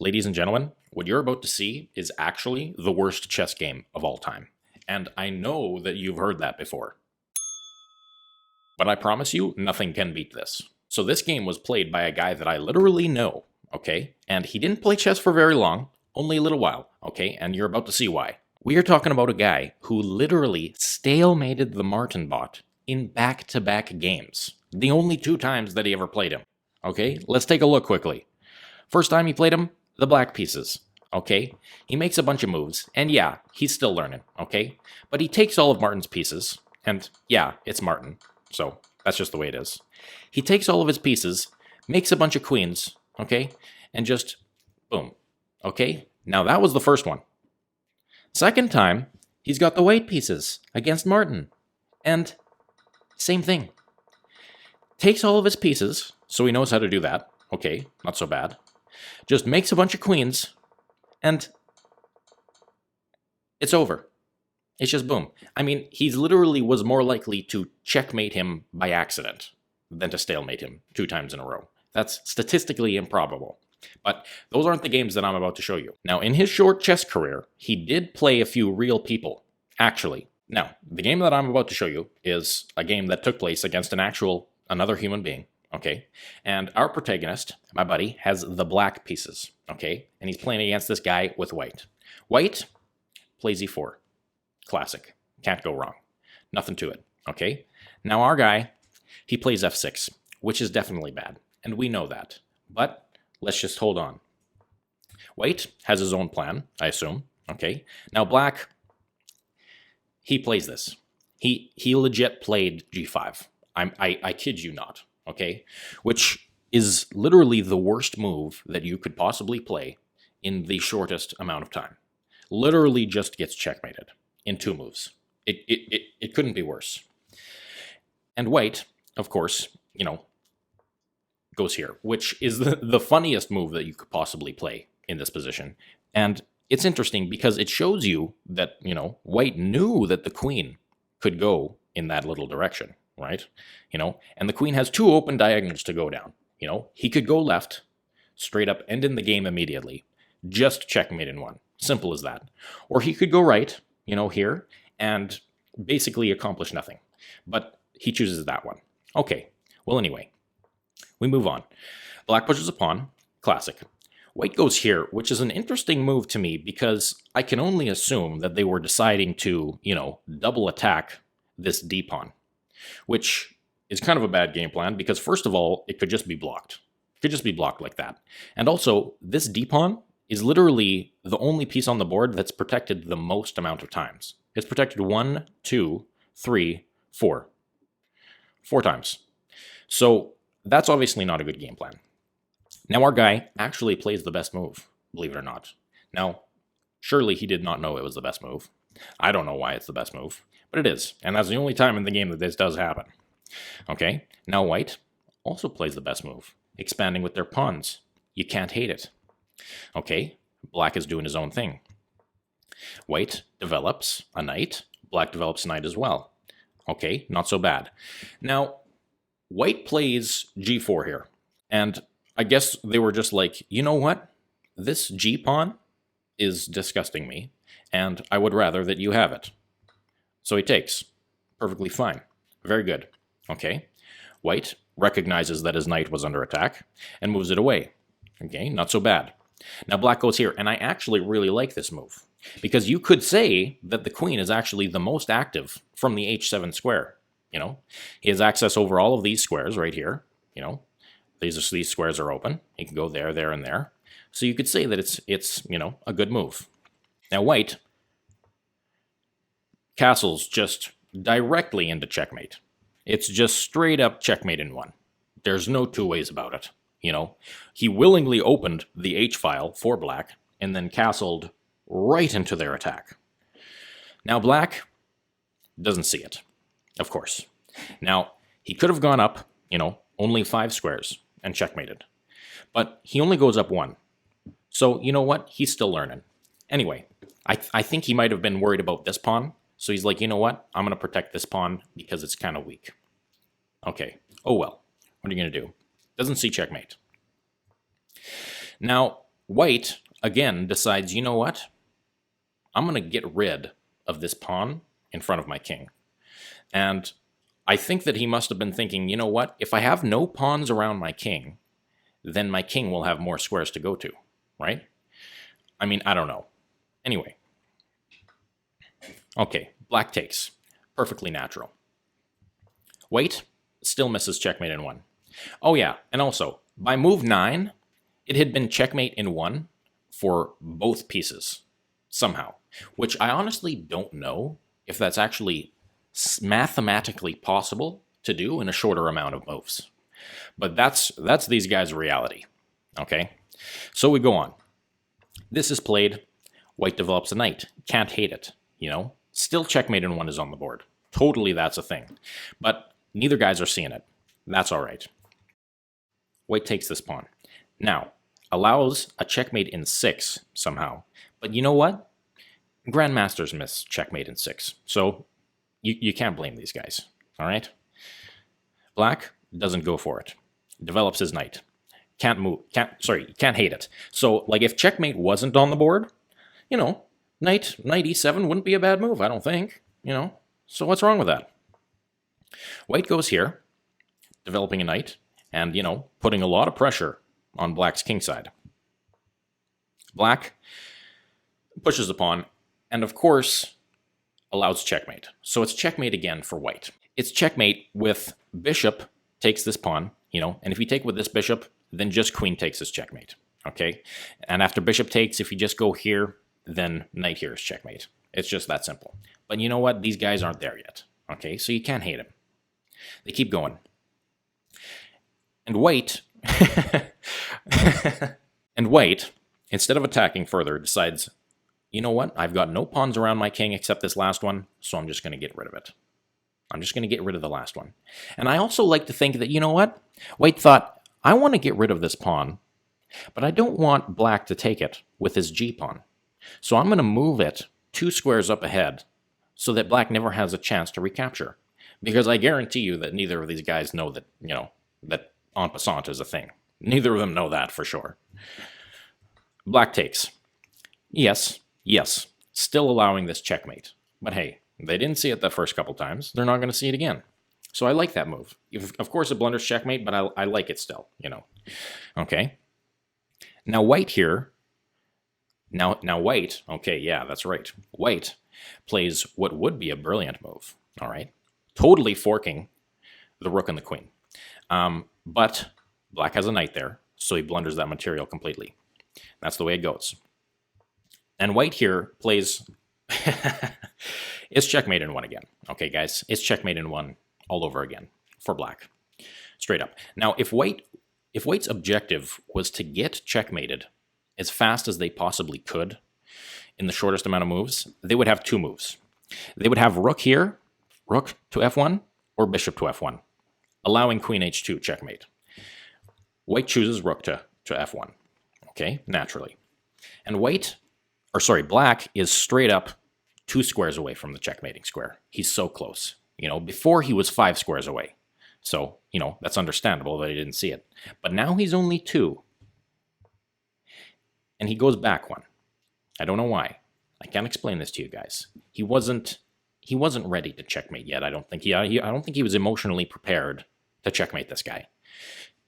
Ladies and gentlemen, what you're about to see is actually the worst chess game of all time. And I know that you've heard that before. But I promise you, nothing can beat this. So this game was played by a guy that I literally know, okay? And he didn't play chess for very long, only a little while, okay? And you're about to see why. We are talking about a guy who literally stalemated the Martin bot in back-to-back games. The only 2 times that he ever played him. Okay, let's take a look quickly. First time he played him, the black pieces. Okay, he makes a bunch of moves, and yeah, he's still learning, okay? But he takes all of Martin's pieces, and yeah, it's Martin, so that's just the way it is. He takes all of his pieces, makes a bunch of queens, okay? And just, boom, okay? Now that was the first one. Second time, he's got the white pieces against Martin, and same thing. Takes all of his pieces, so he knows how to do that. Okay, not so bad. Just makes a bunch of queens, and it's over. It's just boom. I mean, he literally was more likely to checkmate him by accident than to stalemate him 2 times in a row. That's statistically improbable. But those aren't the games that I'm about to show you. Now, in his short chess career, he did play a few real people, actually. Now, the game that I'm about to show you is a game that took place against another human being, okay? And our protagonist, my buddy, has the black pieces, okay? And he's playing against this guy with white. White plays e4. Classic. Can't go wrong. Nothing to it, okay? Now our guy, he plays f6, which is definitely bad, and we know that. But let's just hold on. White has his own plan, I assume, okay? Now black, he plays this. He legit played g5. I kid you not, okay? Which is literally the worst move that you could possibly play in the shortest amount of time. Literally just gets checkmated in 2 moves. It couldn't be worse. And white, of course, goes here, which is the funniest move that you could possibly play in this position. And it's interesting because it shows you that, white knew that the queen could go in that little direction. Right? And the queen has 2 open diagonals to go down. He could go left, straight up, end in the game immediately. Just checkmate in 1. Simple as that. Or he could go right, here, and basically accomplish nothing. But he chooses that one. Okay, well anyway, we move on. Black pushes a pawn, classic. White goes here, which is an interesting move to me because I can only assume that they were deciding to, double attack this d pawn. Which is kind of a bad game plan because, first of all, it could just be blocked. It could just be blocked like that. And also, this d-pawn is literally the only piece on the board that's protected the most amount of times. It's protected 1, 2, 3, 4. 4 times. So that's obviously not a good game plan. Now our guy actually plays the best move, believe it or not. Now, surely he did not know it was the best move. I don't know why it's the best move. But it is, and that's the only time in the game that this does happen. Okay, now white also plays the best move, expanding with their pawns. You can't hate it. Okay, black is doing his own thing. White develops a knight, black develops a knight as well. Okay, not so bad. Now, white plays g4 here, and I guess they were just like, you know what? This g-pawn is disgusting me, and I would rather that you have it. So he takes. Perfectly fine. Very good. Okay. White recognizes that his knight was under attack and moves it away. Okay, not so bad. Now black goes here, and I actually really like this move because you could say that the queen is actually the most active from the h7 square. He has access over all of these squares right here. These squares are open. He can go there, there, and there. So you could say that it's a good move. Now white castles just directly into checkmate. It's just straight up checkmate in 1. There's no 2 ways about it. He willingly opened the H file for black and then castled right into their attack. Now black doesn't see it, of course. Now he could have gone up, only 5 squares and checkmated. But he only goes up 1. So you know what? He's still learning. Anyway, I think he might have been worried about this pawn. So he's like, you know what? I'm going to protect this pawn because it's kind of weak. Okay. Oh well. What are you going to do? Doesn't see checkmate. Now, White, again, decides, you know what? I'm going to get rid of this pawn in front of my king. And I think that he must have been thinking, you know what? If I have no pawns around my king, then my king will have more squares to go to, right? I mean, I don't know. Anyway. Okay, black takes. Perfectly natural. White still misses checkmate in 1. Oh yeah, and also, by move 9, it had been checkmate in 1 for both pieces, somehow. Which I honestly don't know if that's actually mathematically possible to do in a shorter amount of moves. But that's these guys' reality, okay? So we go on. This is played. White develops a knight. Can't hate it, you know? Still checkmate in 1 is on the board. Totally that's a thing. But neither guys are seeing it. That's all right. White takes this pawn. Now, allows a checkmate in 6 somehow. But you know what? Grandmasters miss checkmate in 6. So you can't blame these guys, all right? Black doesn't go for it. Develops his knight. Can't hate it. So, like, if checkmate wasn't on the board, you know, knight e7 wouldn't be a bad move, I don't think, you know? So what's wrong with that? White goes here, developing a knight, and, you know, putting a lot of pressure on black's king side. Black pushes the pawn, and of course, allows checkmate. So it's checkmate again for white. It's checkmate with bishop takes this pawn, you know, and if you take with this bishop, then just queen takes his checkmate, okay? And after bishop takes, if you just go here, then knight here is checkmate. It's just that simple. But you know what? These guys aren't there yet, okay? So you can't hate them. They keep going. And white, instead of attacking further, decides, you know what? I've got no pawns around my king except this last one, so I'm just going to get rid of it. I'm just going to get rid of the last one. And I also like to think that, you know what? White thought, I want to get rid of this pawn, but I don't want black to take it with his g-pawn. So I'm going to move it 2 squares up ahead so that black never has a chance to recapture. Because I guarantee you that neither of these guys know that, you know, that en passant is a thing. Neither of them know that for sure. Black takes. Yes, still allowing this checkmate. But hey, they didn't see it the first couple times. They're not going to see it again. So I like that move. Of course, it blunders checkmate, but I like it still, you know. Okay. Now white here. Now white, okay, yeah, that's right. White plays what would be a brilliant move, all right? Totally forking the rook and the queen. But black has a knight there, so he blunders that material completely. That's the way it goes. And white here plays... It's checkmate in 1 again. Okay, guys, it's checkmate in 1 all over again for black. Straight up. Now, if white's objective was to get checkmated as fast as they possibly could in the shortest amount of moves, they would have 2 moves. They would have rook here, rook to f1, or bishop to f1, allowing queen h2 checkmate. White chooses rook to f1, okay, naturally. And black is straight up 2 squares away from the checkmating square. He's so close. You know, before he was 5 squares away. So, you know, that's understandable that he didn't see it. But now he's only 2. And he goes back 1. I don't know why. I can't explain this to you guys. He wasn't ready to checkmate yet. I don't think he was emotionally prepared to checkmate this guy.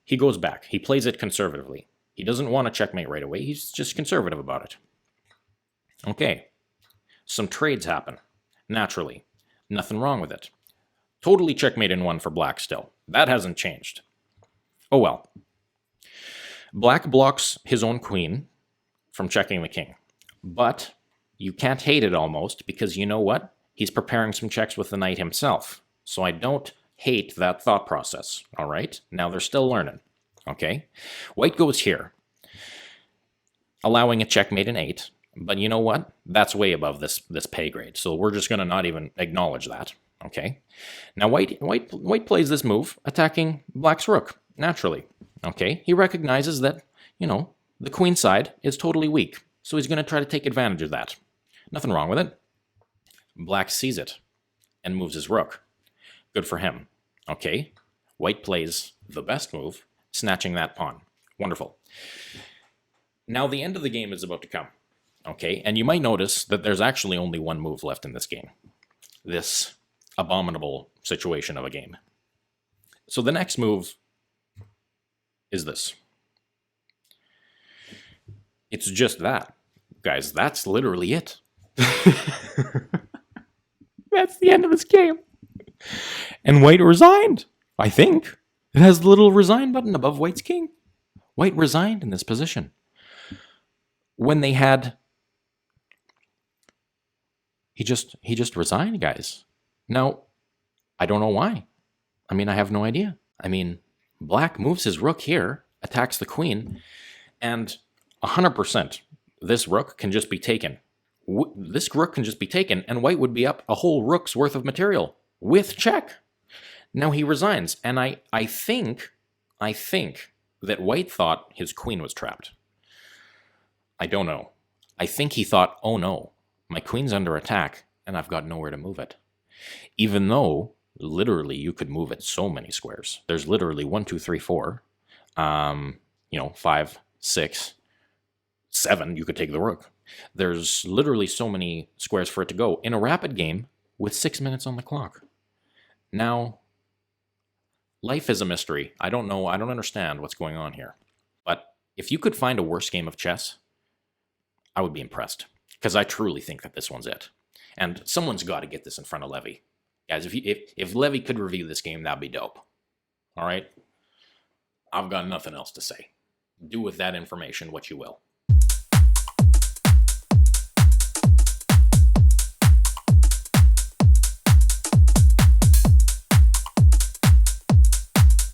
He goes back. He plays it conservatively. He doesn't want to checkmate right away. He's just conservative about it. Okay. Some trades happen. Naturally. Nothing wrong with it. Totally checkmate in 1 for black still. That hasn't changed. Oh well. Black blocks his own queen from checking the king. But you can't hate it almost, because you know what? He's preparing some checks with the knight himself. So I don't hate that thought process, all right? Now they're still learning, okay? White goes here, allowing a checkmate in 8. But you know what? That's way above this pay grade, so we're just going to not even acknowledge that, okay? Now white plays this move, attacking black's rook, naturally, okay? He recognizes that, you know, the queen side is totally weak, so he's going to try to take advantage of that. Nothing wrong with it. Black sees it and moves his rook. Good for him. Okay, white plays the best move, snatching that pawn. Wonderful. Now the end of the game is about to come. Okay, and you might notice that there's actually only one move left in this game. This abominable situation of a game. So the next move is this. It's just that. Guys, that's literally it. That's the end of this game. And White resigned, I think. It has the little resign button above White's king. White resigned in this position. When they had... He just resigned, guys. Now, I don't know why. I mean, I have no idea. I mean, Black moves his rook here, attacks the queen, and 100%, this rook can just be taken. This rook can just be taken, and White would be up a whole rook's worth of material with check. Now he resigns, and I think that White thought his queen was trapped. I don't know. I think he thought, oh no, my queen's under attack, and I've got nowhere to move it. Even though, literally, you could move it so many squares. There's literally 1, 2, 3, 4, 5, 6, 7, you could take the rook. There's literally so many squares for it to go in a rapid game with 6 minutes on the clock. Now, life is a mystery. I don't know. I don't understand what's going on here. But if you could find a worse game of chess, I would be impressed. Because I truly think that this one's it. And someone's got to get this in front of Levy. Guys, if Levy could review this game, that'd be dope. All right? I've got nothing else to say. Do with that information what you will.